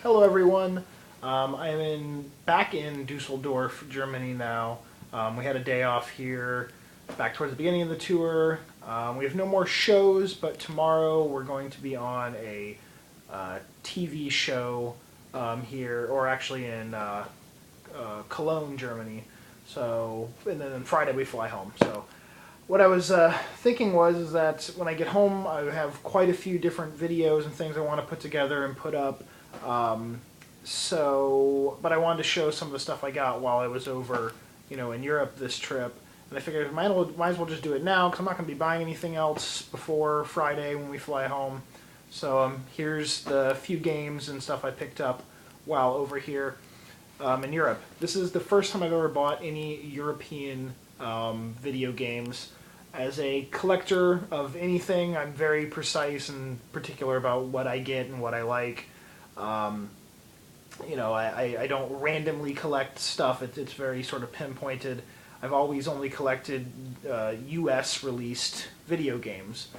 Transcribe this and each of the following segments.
Hello everyone. Back in Dusseldorf, Germany now. We had a day off here back towards the beginning of the tour. We have no more shows, but tomorrow we're going to be on a TV show here, or actually in Cologne, Germany. And then on Friday we fly home. So what I was thinking was is that when I get home, I have quite a few different videos and things I want to put together and put up. But I wanted to show some of the stuff I got while I was over, in Europe this trip. And I figured might as well just do it now because I'm not going to be buying anything else before Friday when we fly home. So here's the few games and stuff I picked up while over here in Europe. This is the first time I've ever bought any European video games. As a collector of anything, I'm very precise and particular about what I get and what I like. I don't randomly collect stuff. It's very sort of pinpointed. I've always only collected U.S. released video games.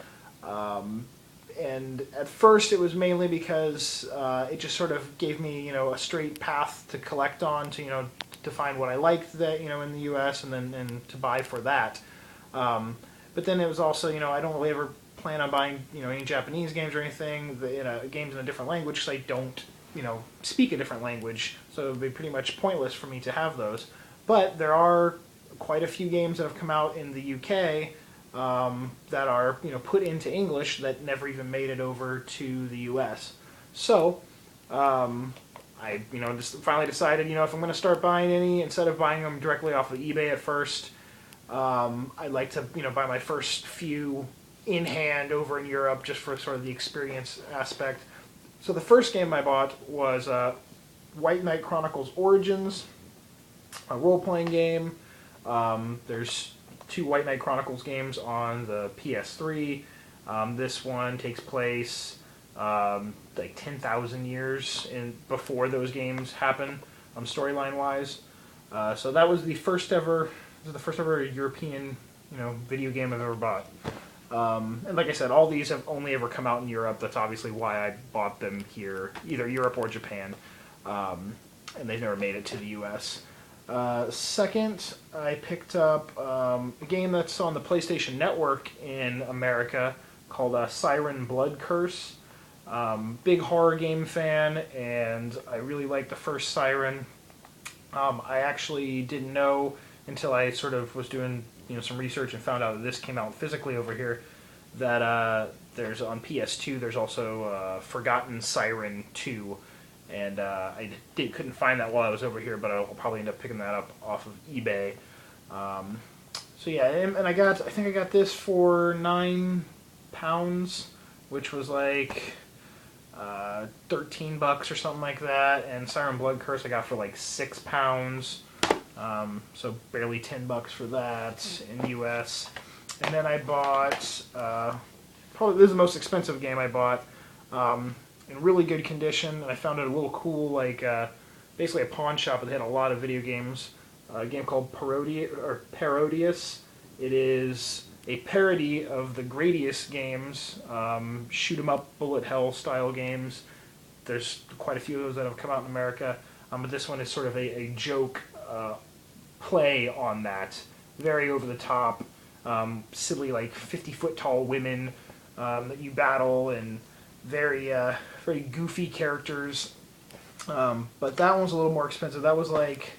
And at first it was mainly because it just sort of gave me, a straight path to collect on, to find what I liked that, in the U.S. and to buy for that. But then it was also, I don't really ever plan on buying, any Japanese games or anything, games in a different language because I don't, speak a different language. So it would be pretty much pointless for me to have those. But there are quite a few games that have come out in the UK that are, put into English that never even made it over to the US. So I, just finally decided, if I'm going to start buying any, instead of buying them directly off of eBay at first, I'd like to, buy my first few in hand over in Europe just for sort of the experience aspect. So the first game I bought was White Knight Chronicles Origins, a role-playing game. There's two White Knight Chronicles games on the PS3. This one takes place like 10,000 years before those games happen, storyline-wise. So that was the first ever European, video game I've ever bought. And like I said, all these have only ever come out in Europe. That's obviously why I bought them here, either Europe or Japan. And they've never made it to the U.S. Second, I picked up a game that's on the PlayStation Network in America called Siren Blood Curse. Big horror game fan, and I really liked the first Siren. I actually didn't know until I sort of was doing some research and found out that this came out physically over here, that there's on PS2 there's also Forgotten Siren 2, and I couldn't find that while I was over here, but I'll probably end up picking that up off of eBay. So yeah, and I think I got this for £9, which was like $13 or something like that, and Siren Blood Curse I got for like £6. So barely $10 for that in the U.S. And then I bought, probably this is the most expensive game I bought, in really good condition, and I found it a little cool, like basically a pawn shop that had a lot of video games. A game called Parodius. It is a parody of the Gradius games, shoot 'em up, bullet hell style games. There's quite a few of those that have come out in America, but this one is sort of a joke play on that. Very over the top, silly, like 50-foot tall women that you battle, and very goofy characters. But that one was a little more expensive. That was like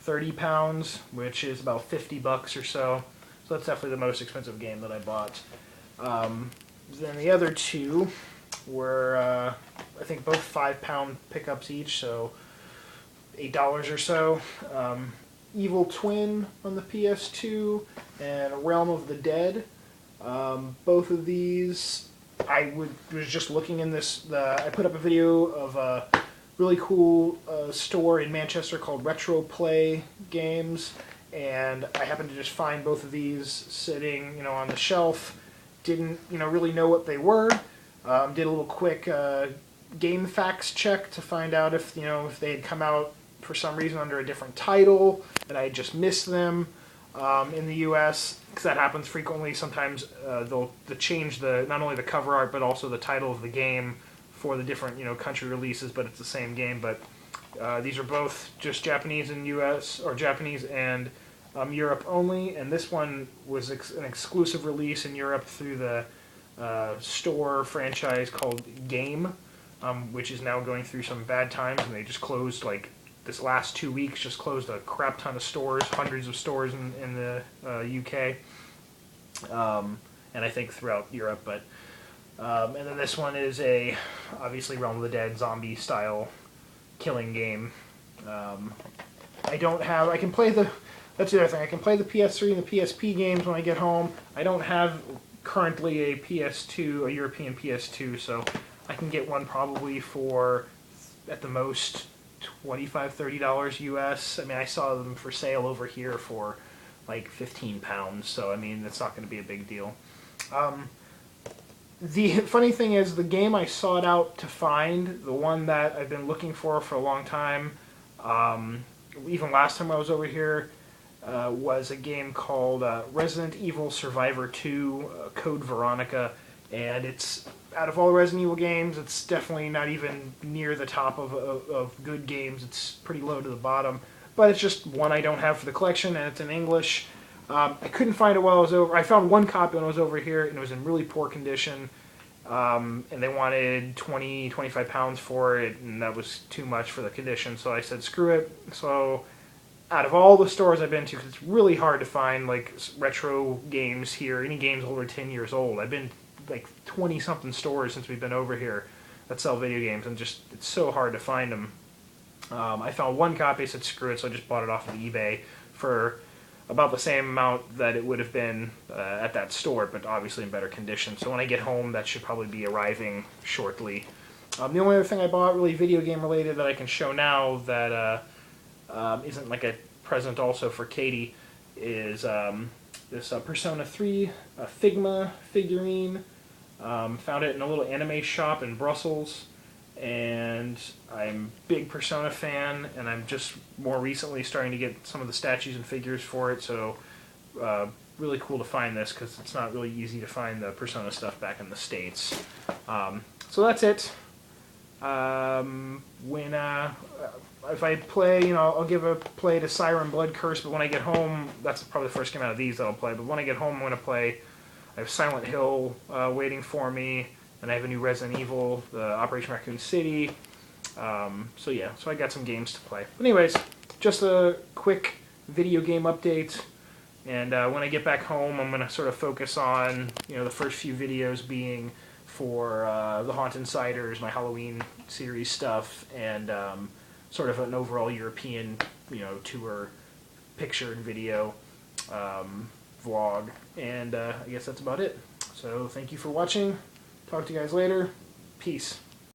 £30, which is about $50 or so. So that's definitely the most expensive game that I bought. Then the other two were, I think, both £5 pickups each, so $8 or so. Evil Twin on the PS2 and Realm of the Dead. Both of these, was just looking in this. I put up a video of a really cool store in Manchester called Retro Play Games, and I happened to just find both of these sitting, on the shelf. Didn't, really know what they were. Did a little quick game facts check to find out if they had come out for some reason under a different title, and I had just missed them in the U.S., because that happens frequently. Sometimes they'll change not only the cover art but also the title of the game for the different, country releases, but it's the same game. But these are both just Japanese and U.S. or Japanese and Europe only, and this one was an exclusive release in Europe through the store franchise called Game, which is now going through some bad times, and they just closed, like, this last 2 weeks, just closed a crap ton of stores, hundreds of stores in the UK, and I think throughout Europe, but, and then this one is obviously Realm of the Dead zombie-style killing game. I can play that's the other thing, I can play the PS3 and the PSP games when I get home. I don't have currently a PS2, a European PS2, so I can get one probably for, at the most, $25–30 US. I mean, I saw them for sale over here for like £15, so I mean, that's not going to be a big deal. The funny thing is, the game I sought out to find, the one that I've been looking for a long time, even last time I was over here, was a game called Resident Evil Survivor 2, Code Veronica, and it's, out of all the Resident Evil games, it's definitely not even near the top of good games. It's pretty low to the bottom, but it's just one I don't have for the collection, and it's in English. I couldn't find it while I was over. I found one copy when I was over here, and it was in really poor condition, and they wanted £25 for it, and that was too much for the condition, so I said, screw it. So out of all the stores I've been to, because it's really hard to find like retro games here, any games over 10 years old. I've been like 20-something stores since we've been over here that sell video games, and just, it's so hard to find them. I found one copy, said screw it, so I just bought it off of eBay for about the same amount that it would have been at that store, but obviously in better condition. So when I get home, that should probably be arriving shortly. The only other thing I bought, really video game related, that I can show now that isn't like a present also for Katie, is this Persona 3 Figma figurine. Found it in a little anime shop in Brussels, and I'm a big Persona fan, and I'm just more recently starting to get some of the statues and figures for it, so really cool to find this, because it's not really easy to find the Persona stuff back in the States. So that's it. If I play, I'll give a play to Siren Blood Curse, but when I get home, that's probably the first game out of these that I'll play, but when I get home, I'm going to play, I have Silent Hill waiting for me, and I have a new Resident Evil, the Operation Raccoon City, so yeah, so I got some games to play. Anyways, just a quick video game update, and when I get back home, I'm going to sort of focus on, the first few videos being for the Haunt Insiders, my Halloween series stuff, and sort of an overall European, tour picture and video vlog, and I guess that's about it. So thank you for watching. Talk to you guys later. Peace.